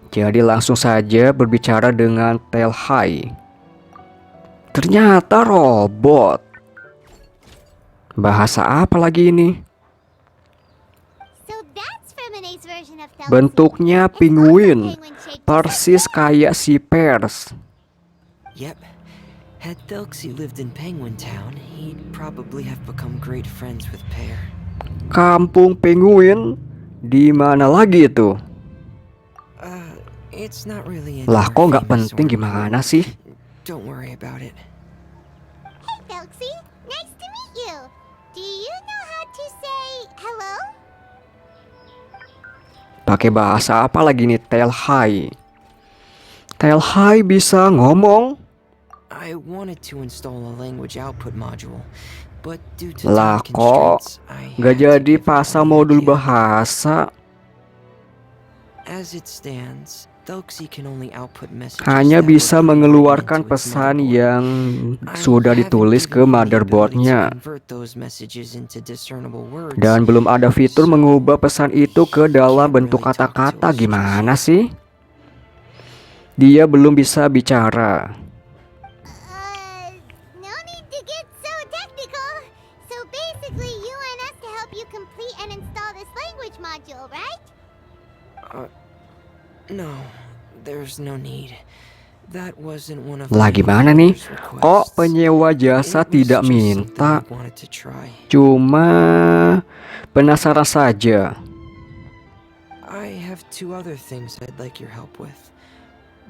Jadi langsung saja berbicara dengan Thelxie. Ternyata robot. Bahasa apa lagi ini? Bentuknya penguin, persis kayak si pers. Yep. Had Thelxie lived in Penguin Town, he'd probably have become great friends with Pear. Kampung penguin? Di mana lagi itu? It's not really Lah kok nggak famous penting or gimana important. sih? Don't worry about it. Hey, Thelxie. Nice to meet you. Do you know how to say hello? Pakai bahasa apa lagi nih Thelxie? Thelxie bisa ngomong? I wanted to install a language output module, but due to Lah time kok constraints, I nggak had to jadi give up pasang on the modul idea. bahasa? As it stands, Thelxie can only output messages Hanya that were bisa pre-written mengeluarkan into its pesan motherboard. yang I sudah haven't ditulis given ke you the ability to motherboardnya. convert those messages into discernible words, Dan belum ada fitur so mengubah pesan itu ke dalam can't bentuk really talk to kata-kata. us just Gimana yet. sih? Dia belum bisa bicara. No need to get so technical. So basically, you want us to help you complete and install this language module, right? No, there's no need. That wasn't one of Lah my gimana nih? employer's Kok requests. penyewa jasa It was tidak just something minta? I wanted to try. Cuma penasaran saja. I have two other things I'd like your help with.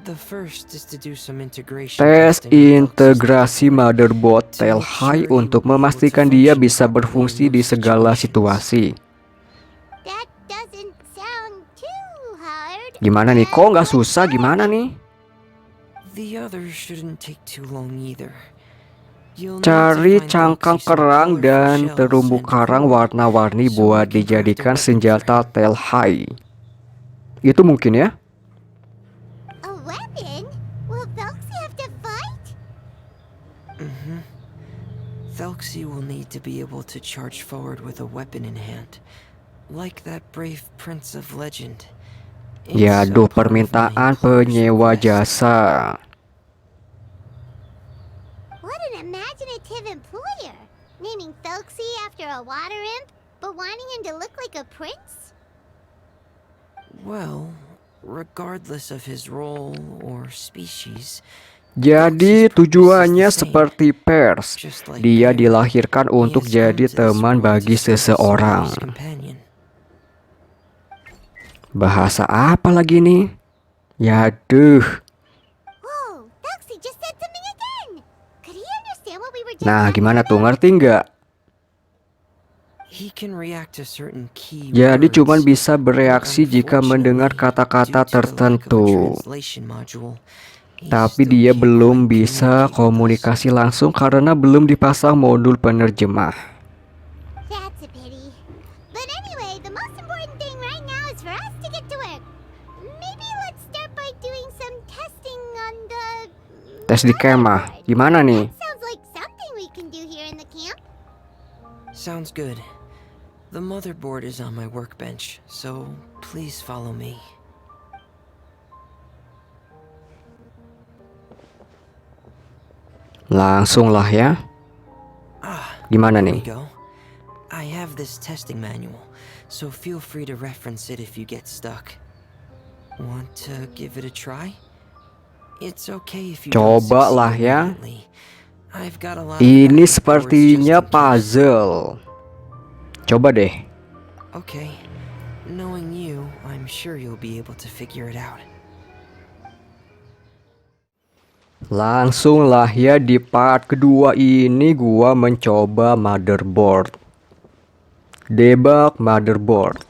The first is to do some integration Tes testing with Thelxie's integrasi motherboard motherboard to make Thelxie sure he untuk will be able to memastikan dia function bisa properly berfungsi in di most segala situations. situasi. That doesn't sound too hard. Gimana nih? Kok nggak susah? Gimana nih? The other shouldn't take too long either. You'll need to Cari find cangkang Thelxie some kerang colorful dan shells terumbu and karang cord warna-warni so buat we can craft a dijadikan weapon for senjata him. Thelxie. Itu mungkin ya? A weapon? Will Thelxie have to fight? Thelxie will need to be able to charge forward with a weapon in hand, like that brave prince of legend. It's a Yaduh, part of my permintaan employer's penyewa request. jasa. What an imaginative employer. Naming Thelxie after a water imp, but wanting him to look like a prince? Well, regardless of his role or species, Jadi tujuannya seperti pers. just like Dia Pear, dilahirkan he untuk has jadi come to this teman world to bagi serve as seseorang. Pear's companion. Bahasa apa lagi nih? Yaduh. Whoa, Thelxie just said something again. Could he understand what we were just Nah, talking gimana tuh? about? Ngerti nggak? He can react to certain key Jadi words, cuman bisa but bereaksi jika mendengar unfortunately, kata-kata due to the lack of a tertentu. translation module, he Tapi still dia can't belum quite bisa communicate with us. komunikasi langsung karena belum dipasang modul penerjemah. That's a pity. But anyway, the most important thing right now is for us to get to work. Maybe let's start by doing some testing on the Tes di kemah. motherboard. Gimana nih? That sounds like something we can do here in the camp. Sounds good. The motherboard is on my workbench, so please follow me. Langsung lah ya. Gimana Here we nih? go. I have this testing manual, so feel free to reference it if you get stuck. Want to give it a try? It's okay if you don't Coba succeed lah ya. immediately. I've got a lot of Ini backup boards sepertinya just in case. puzzle. Coba deh. Okay. Knowing you, I'm sure you'll be able to figure it out. Langsung lah ya, di part kedua ini gua mencoba motherboard. Debug motherboard.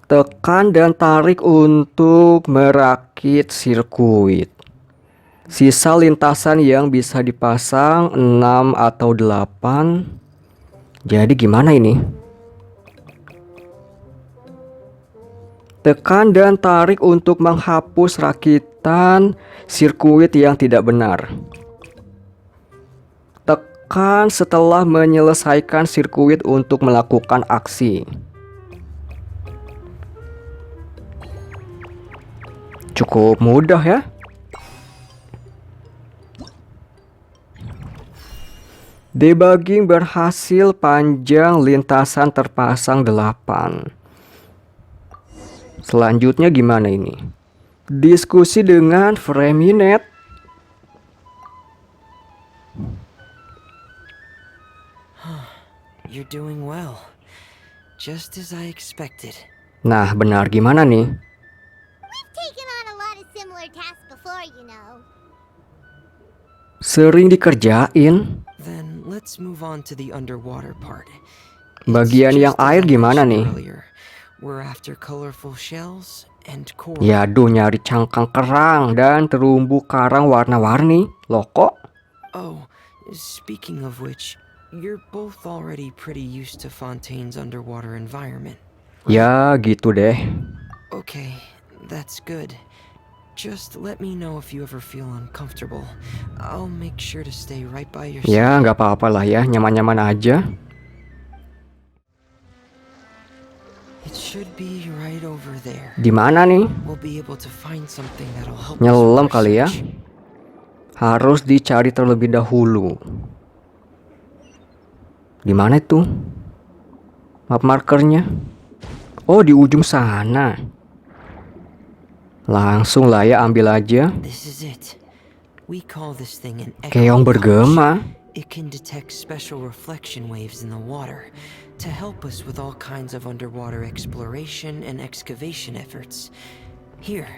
Tekan dan tarik untuk merakit sirkuit. Sisa lintasan yang bisa dipasang 6 atau 8. Jadi gimana ini? Tekan dan tarik untuk menghapus rakitan sirkuit yang tidak benar. Tekan setelah menyelesaikan sirkuit untuk melakukan aksi. Cukup mudah ya. Debugging berhasil, panjang lintasan terpasang 8. Selanjutnya gimana ini? Diskusi dengan Freminet. You're doing well. Just as I expected. Nah, benar gimana nih? We've taken on a lot of similar tasks before, you know. Sering dikerjain. Then let's move on to the underwater part. Bagian yang Just as air I gimana mentioned nih? earlier, we're after colorful shells and coral. Yaduh, nyari cangkang kerang dan terumbu karang warna-warni. Loh kok? Oh, speaking of which, you're both already pretty used to Fontaine's underwater environment. Ya gitu deh. Okay, that's good. Just let me know if you ever feel uncomfortable. I'll make sure to stay right by your side. Ya nggak apa-apa lah ya, nyaman-nyaman aja. It should be right over there. Di mana nih? We'll be able to find something that'll help us Nyelam with our kali ya. search. Harus dicari terlebih dahulu. Di mana itu? Map markernya? Oh, di ujung sana. Langsung lah ya, ambil aja. This is it. We call this thing an Keong echo bergema. It can detect special reflection waves in the water to help us with all kinds of underwater exploration and excavation efforts. Here,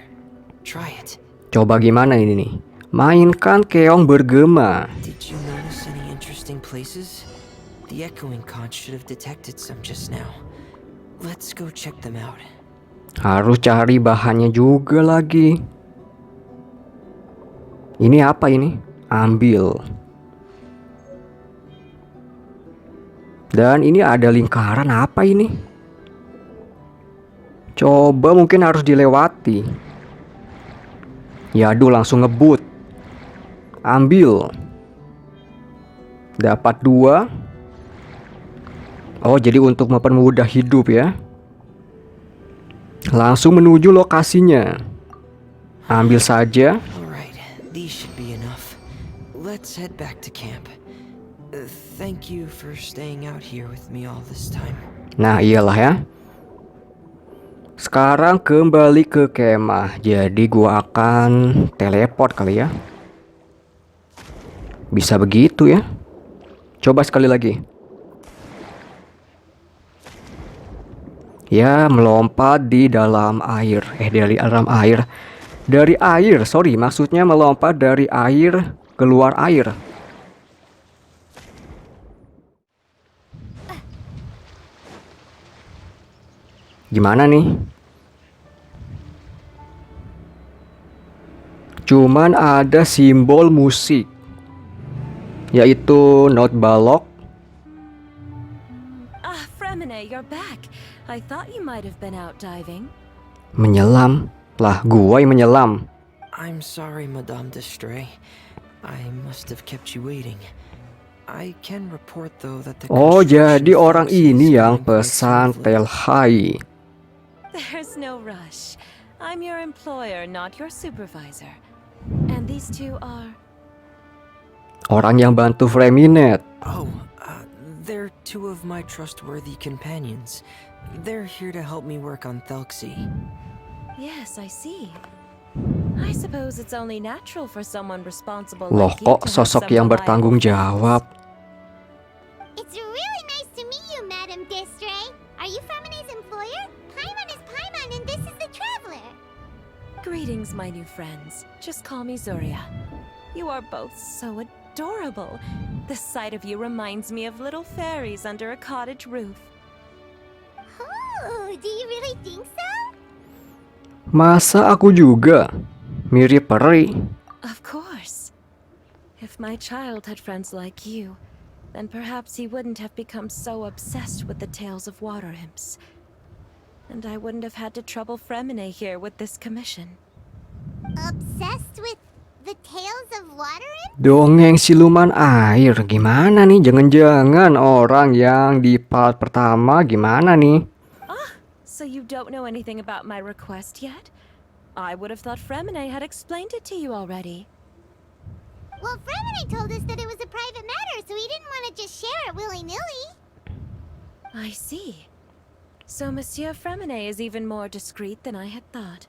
try it. Coba gimana ini nih? Mainkan keong bergema. Did you notice any interesting places? The echoing conch should have detected some just now. Let's go check them out. Harus cari bahannya juga lagi. Ini apa ini? Ambil. Dan ini ada lingkaran apa ini? Coba mungkin harus dilewati. Yaduh, langsung ngebut. Ambil. Dapat 2. Oh, jadi untuk mempermudah hidup ya. Langsung menuju lokasinya. Ambil saja. Alright, these should be enough. Let's head back to camp. Thank you for staying out here with me all this time. Nah, iyalah ya. Sekarang kembali ke kemah. Jadi gua akan teleport kali ya. Bisa begitu ya. Coba sekali lagi. Ya, melompat di dalam air. Dari dalam air. Dari air, sorry. Maksudnya melompat dari air keluar air. Gimana nih? Cuman ada simbol musik, yaitu note balok. Ah, Fremine, you're back. I thought you might have been out diving. Menyelam. Lah, gua yang menyelam. I'm sorry, Madame Destray. I must have kept you waiting. I can report though that the Oh, construction jadi orang phase is ini yang going quite pesan smoothly. Thelxie. There's no rush. I'm your employer, not your supervisor. And these two are... Orang yang bantu Freminet. Oh, they're two of my trustworthy companions. They're here to help me work on Thelxie. Yes, I see. I suppose it's only natural for someone responsible Loh, like you kok to have sosok some yang reliable bertanggung friends. jawab? It's really nice to meet you, Madame Destray. Are you Femine's employer? Paimon is Paimon, and this is the Traveler. Greetings, my new friends. Just call me Zuria. You are both so adorable. The sight of you reminds me of little fairies under a cottage roof. Oh, do you really think so? Masa aku juga? Mirip peri. Of course. If my child had friends like you, then perhaps he wouldn't have become so obsessed with the tales of water imps. And I wouldn't have had to trouble Fremine here with this commission. Obsessed with the tales of water imps? Dongeng siluman air. Gimana nih? Jangan-jangan orang yang di part pertama gimana nih? So you don't know anything about my request yet? I would have thought Fremine had explained it to you already. Well, Fremine told us that it was a private matter, so he didn't want to just share it willy-nilly. I see. So Monsieur Fremine is even more discreet than I had thought.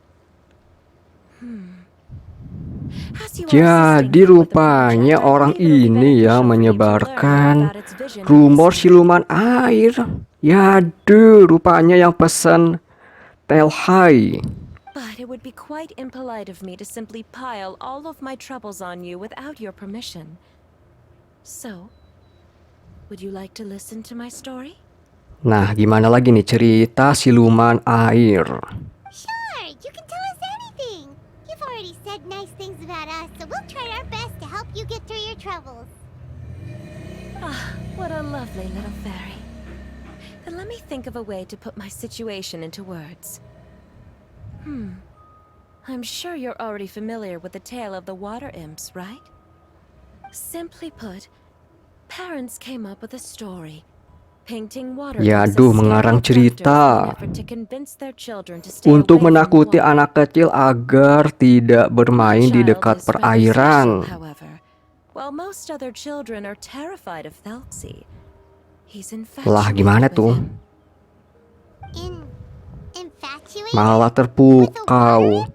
As you are Jadi assisting him with the rupanya project, I orang believe it'll be ini yang beneficial for you to learn more menyebarkan about its vision and rumor history. siluman air. Yaduh, rupanya yang pesan Thelxie. But it would be quite impolite of me to simply pile all of my troubles on you without your permission. So, would you like to listen to my story? Nah, gimana lagi nih cerita siluman air? Sure, you can tell us anything. You've already said nice things about us, so we'll try our best to help you get through your troubles. Ah, what a lovely little fairy. Then let me think of a way to put my situation into words. I'm sure you're already familiar with the tale of the water imps, right? Simply put, parents came up with a story, painting water imps as Yaduh, mengarang scary abductors in cerita an effort to convince their children to stay untuk away from the menakuti water. anak kecil agar tidak bermain di My dekat child is rather perairan. special, however. While most other children are terrified of Thelxie, he's Lah, infatuated gimana with tuh? him. Infatuated? Malah terpukau.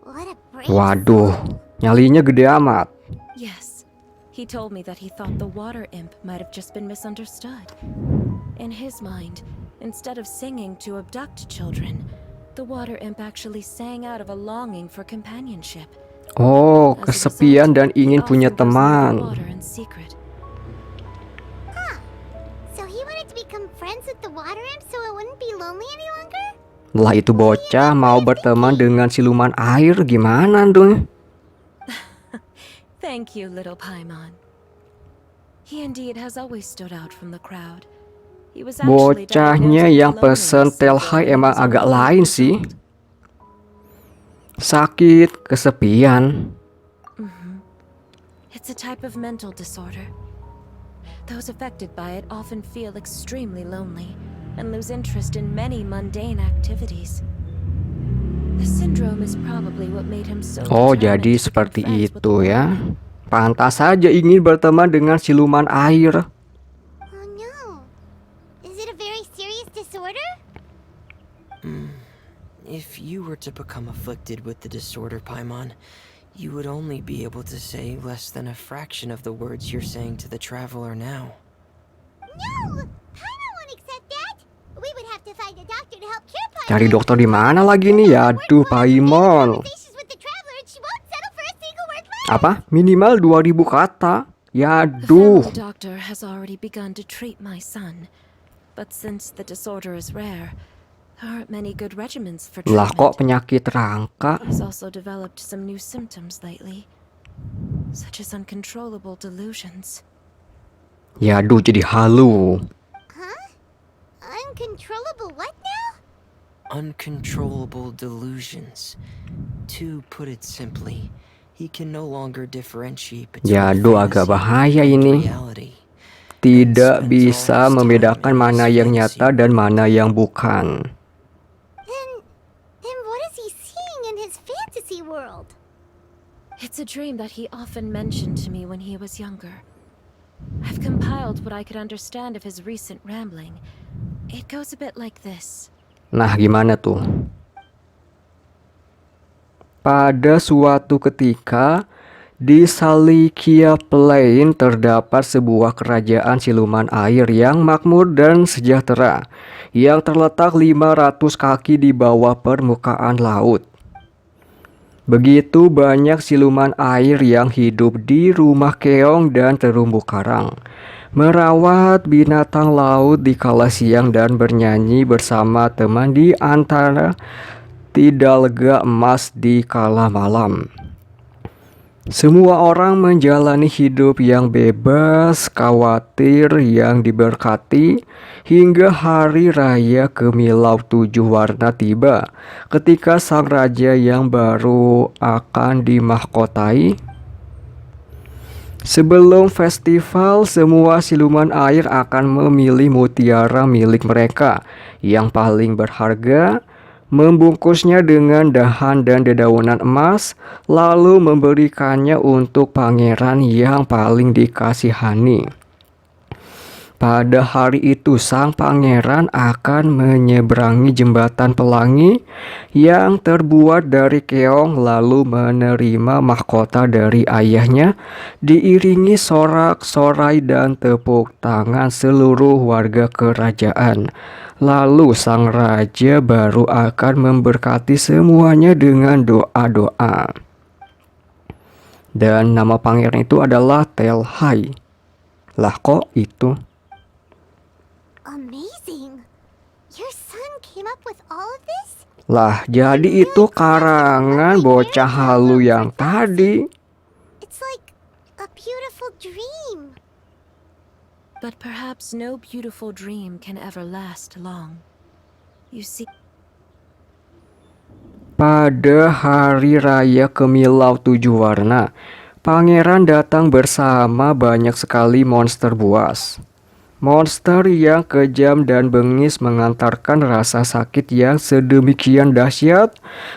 What a brave Waduh, soul. nyalinya gede amat. Yes, he told me that he thought the water imp might have just been misunderstood. In his mind, instead of singing to abduct children, the water imp actually sang out of a longing for companionship. Oh, As a kesepian result, dan he ingin often punya goes near the teman. water in secret. So he wanted to become friends with the water imp so it wouldn't be lonely any longer? Lah itu bocah mau berteman dengan siluman air gimana dong? Thank you, little Paimon. He indeed has always stood out from the crowd. He was actually Bocahnya diagnosed yang with pesen loneliness syndrome Thelxie when he emang was agak only 8 lain years sih. old. Sakit, kesepian. It's a type of mental disorder. Those affected by it often feel extremely lonely and lose interest in many mundane activities. The syndrome is probably what made him so Oh, determined jadi to become seperti friends with itu the ya. water. Pantas saja ingin berteman dengan siluman air. Oh no. Is it a very serious disorder? If you were to become afflicted with the disorder, Paimon, you would only be able to say less than a fraction of the words you're saying to the traveler now. No! Paimon won't accept that! We would have to find a doctor to help cure Paimon. Cari dokter di mana lagi nih? Aduh, Paimon. Conversations with the traveler and she won't settle for a single word less. Apa? Minimal 2000 kata. The Yaduh. family doctor has already begun to treat my son, but since the disorder is rare, there aren't many good regimens for Lah kok treatment. penyakit rangka? He's also developed some new symptoms lately, such as uncontrollable delusions. Yaduh, jadi halu. Huh? Uncontrollable what now? Uncontrollable delusions. To put it simply, he can no longer differentiate between Yaduh, agak fantasy bahaya and ini. reality. Tidak bisa membedakan mana yang nyata dan mana yang bukan. Then what is he seeing in his fantasy world? It's a dream that he often mentioned to me when he was younger. I've compiled what I could understand of his recent rambling. It goes a bit like this. Nah, gimana tuh? Pada suatu ketika, di Salikia Plain terdapat sebuah kerajaan siluman air yang makmur dan sejahtera, yang terletak 500 kaki di bawah permukaan laut. Begitu banyak siluman air yang hidup di rumah keong dan terumbu karang, merawat binatang laut di kala siang dan bernyanyi bersama teman di antara tidalga emas di kala malam. Semua orang menjalani hidup yang bebas, khawatir, yang diberkati, hingga hari raya Kemilau 7 warna tiba, ketika sang raja yang baru akan dimahkotai. Sebelum festival, semua siluman air akan memilih mutiara milik mereka yang paling berharga, membungkusnya dengan dahan dan dedaunan emas, lalu memberikannya untuk pangeran yang paling dikasihani. Pada hari itu, sang pangeran akan menyeberangi jembatan pelangi yang terbuat dari keong, lalu menerima mahkota dari ayahnya, diiringi sorak-sorai dan tepuk tangan seluruh warga kerajaan. Lalu sang raja baru akan memberkati semuanya dengan doa-doa. Dan nama pangeran itu adalah Thelxie. Lah kok itu? Amazing! Your son came up with all of this? Lah, jadi itu karangan bocah halu yang tadi. It's like a beautiful dream. But perhaps no beautiful dream can ever last long. You see, Pada hari raya Kemilau 7 warna, pangeran datang bersama banyak sekali monster buas. Monster yang kejam dan bengis mengantarkan rasa sakit yang sedemikian dahsyat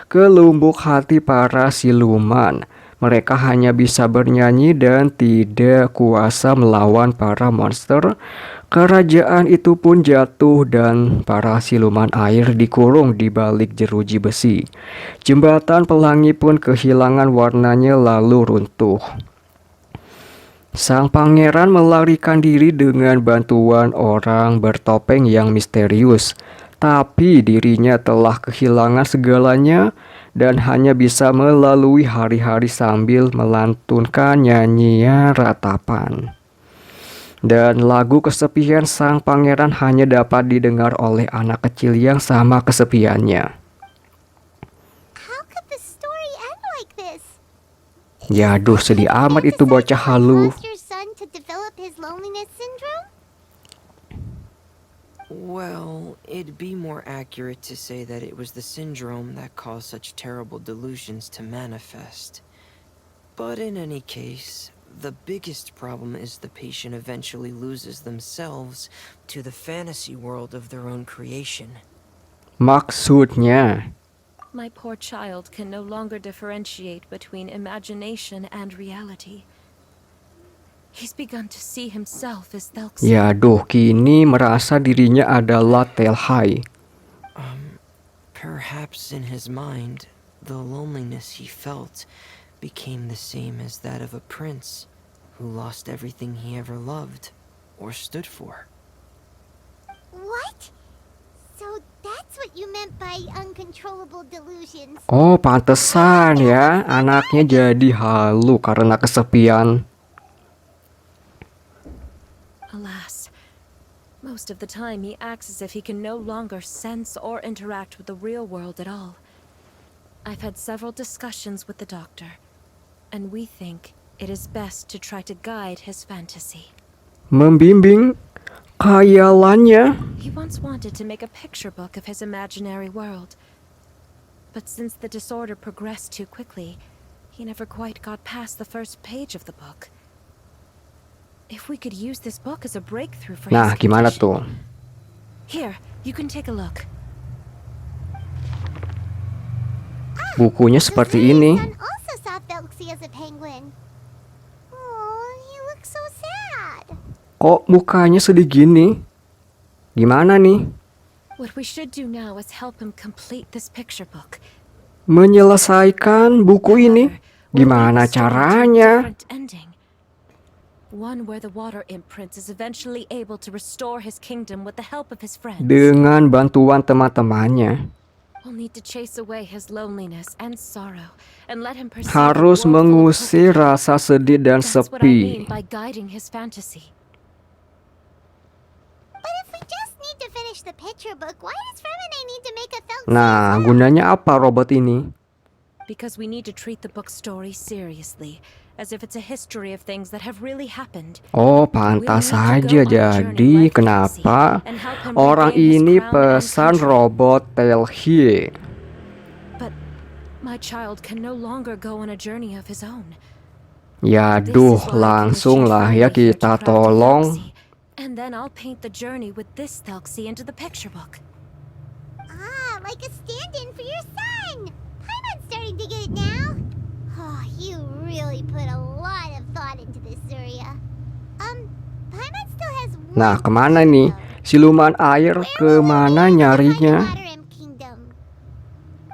ke lubuk hati para siluman. Mereka hanya bisa bernyanyi dan tidak kuasa melawan para monster. Kerajaan itu pun jatuh dan para siluman air dikurung di balik jeruji besi. Jembatan pelangi pun kehilangan warnanya lalu runtuh. Sang pangeran melarikan diri dengan bantuan orang bertopeng yang misterius, tapi dirinya telah kehilangan segalanya dan hanya bisa melalui hari-hari sambil melantunkan nyanyian ratapan. Dan lagu kesepian sang pangeran hanya dapat didengar oleh anak kecil yang sama kesepiannya. How could the story end like this? Yaduh, sedih amat itu bocah halu. Caused your son to develop his loneliness syndrome? Well, it'd be more accurate to say that it was the syndrome that caused such terrible delusions to manifest. But in any case, the biggest problem is the patient eventually loses themselves to the fantasy world of their own creation. Maksudnya, my poor child can no longer differentiate between imagination and reality. He's begun to see himself as Thelxie. yaduh, kini merasa dirinya adalah Thelxie. Perhaps in his mind, the loneliness he felt became the same as that of a prince who lost everything he ever loved or stood for. What? So that's what you meant by uncontrollable delusions. Oh, pantesan ya anaknya jadi halu karena kesepian. Alas, most of the time he acts as if he can no longer sense or interact with the real world at all. I've had several discussions with the doctor, and we think it is best to try to guide his fantasy. Membimbing khayalannya. He once wanted to make a picture book of his imaginary world, but since the disorder progressed too quickly, he never quite got past the first page of the book. If we could use this book as a breakthrough for Nah, his gimana condition. tuh? Here, you can take a look. Bukunya seperti Your ini. son also saw Thelxie as a penguin. Oh, he looks so sad. Kok mukanya sedih gini? Gimana nih? What we should do now is help him complete this picture book. Menyelesaikan buku ini? However, we'll Gimana leave the story to a caranya? different ending. One where the water imp prince is eventually able to restore his kingdom with the help of his friends. Dengan bantuan teman-temannya. We'll need to chase away his loneliness and sorrow and let him perceive a Harus world full of mengusir hope. rasa sedih dan That's what I sepi. mean by guiding his fantasy. But if we just need to finish the picture book, why does Fremine need to make a Thelxie? Nah, gunanya apa robot ini? Because we need to treat the book story seriously, as if it's a history of things that have really happened. Oh, pantas saja. Jadi, kenapa orang ini pesan robot Thelxie? But my child can no longer go on a journey of his own. Yaduh, langsung lah ya kita tolong. And then I'll paint the journey with this Thelxie into the picture book. Ah, like a stand-in to get it now? Oh, you really put a lot of thought into this, Surya. Paimon still has one Nah, kemana question, nih? though. Siluman air Where will kemana we be able to find the nyarinya? Water Imp Kingdom?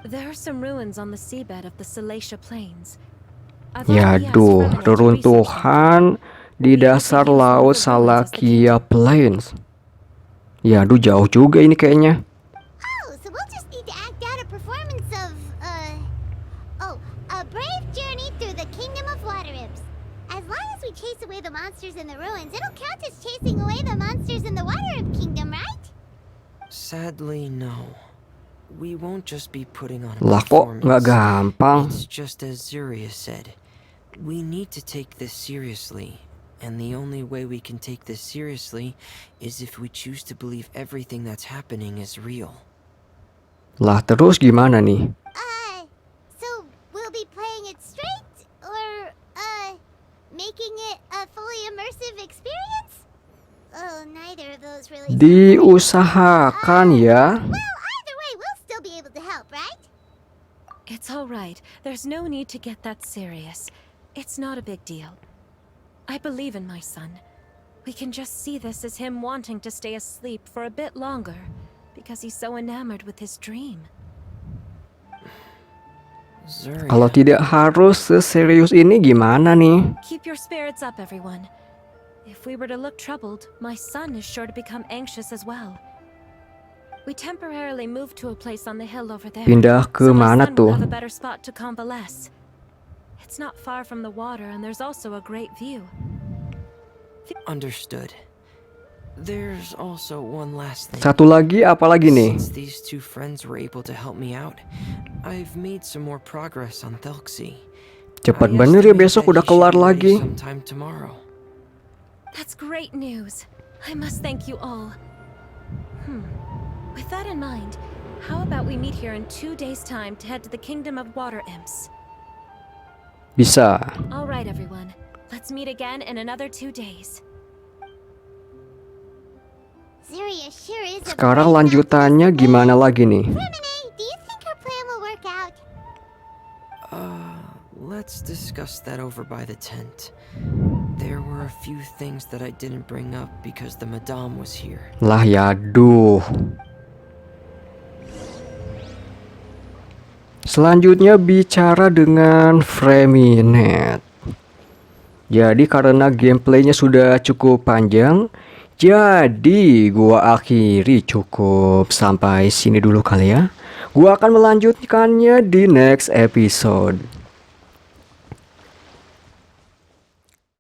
There are some ruins on the seabed of the Celacia Plains. I've already asked Yaduh, Fremen to research them. reruntuhan di dasar laut Salakia Plains. Yaduh, jauh juga ini kayaknya. Oh, so we'll just need to act out a performance of, a brave journey through the Kingdom of Water Imps. As long as we chase away the monsters in the ruins, it'll count as chasing away the monsters in the Water Imp Kingdom, right? Sadly, no. We won't just be putting on a Lah kok nggak performance. gampang? It's just as Zuria said. We need to take this seriously. And the only way we can take this seriously is if we choose to believe everything that's happening is real. Lah terus gimana nih? So we'll be playing it straight, or, making it a fully immersive experience? Oh, neither of those really sound right. Diusahakan ya. Well, either way, we'll still be able to help, right? It's all right. There's no need to get that serious. It's not a big deal. I believe in my son. We can just see this as him wanting to stay asleep for a bit longer because he's so enamored with his dream. Zuria. Kalau tidak harus seserius ini gimana nih? Keep your spirits up, everyone. If we were to look troubled, my son is sure to become anxious as well. We temporarily moved to a place on the hill over there. Pindah ke so my mana son tuh? will have a better spot to convalesce. It's not far from the water, and there's also a great view. Understood. There's also one last thing. Satu lagi, apa lagi nih? Since these two friends were able to help me out, I've made some more progress on Thelxie. Cepat I bener ya, estimate besok that udah he should kelar be ready lagi. sometime tomorrow. That's great news. I must thank you all. With that in mind, how about we meet here in 2 days' time to head to the Kingdom of Water Imps? Bisa. All right, everyone. Let's meet again in another 2 days. Zuria sure is a Sekarang brave lanjutannya mountain gimana lagi nih? Remini, do you think our plan will work out? Let's discuss that over by the tent. There were a few things that I didn't bring up because the madame was here. Lah yaduh. Selanjutnya bicara dengan Freminet. Jadi karena gameplaynya sudah cukup panjang, jadi gua akhiri cukup sampai sini dulu kali ya. Gua akan melanjutkannya di next episode.